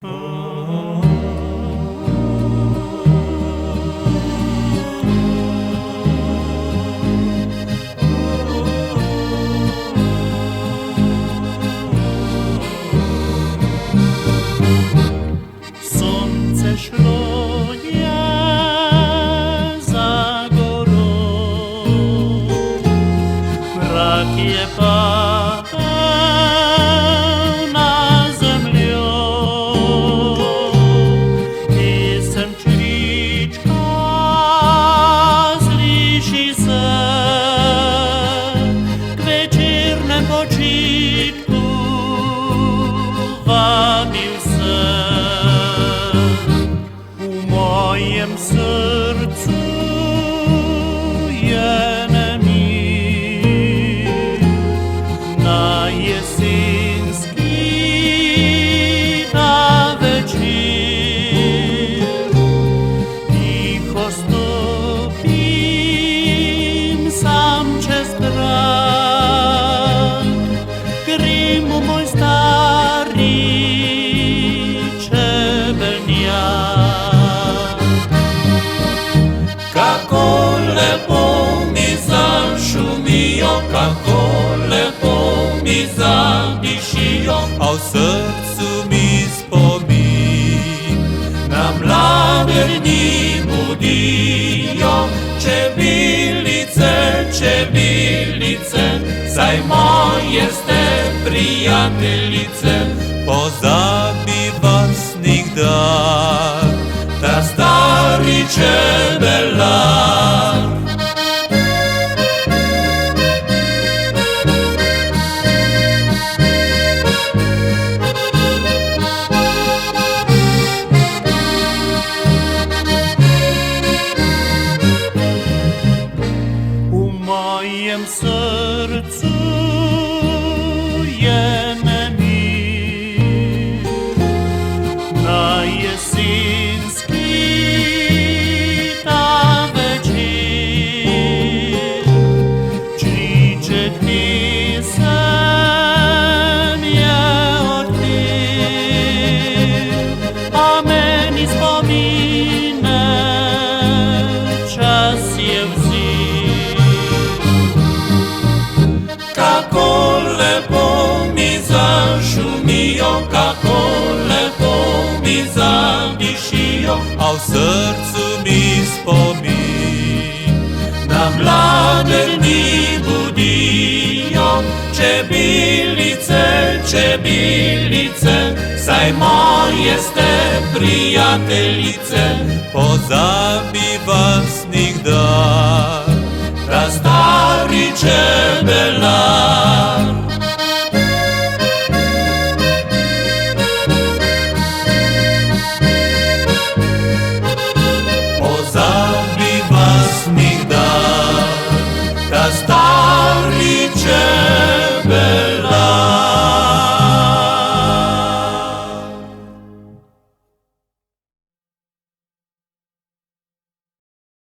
Słońce szluje za górą, brakuje na землю, i semczliczka zliczy se k wieczornym poczitku wabił se. W mojem sercu jene mi na jesiński na wieczór ticho stopim sam przez brak Krymu mój stary Kako lepo mi zašumijo, kako lepo mi zadišijo, a v srcu mi spomin na mlade dni budijo. Čebilice, saj moje ste prijateljice, pozabi vas nikdar, ta stari čebelar. W mojem sercu jene mi na jesiński ta wieczór czliczek mi sen je odkrył, a meni wspominę czas je wziął. Kako lepo mi zašumijo, kako lepo mi zadišijo, a v srcu mi spomin na mlade dni budijo. Čebilice, saj moje ste prijateljice, pozabi vas nikdar, ta stari čebelar.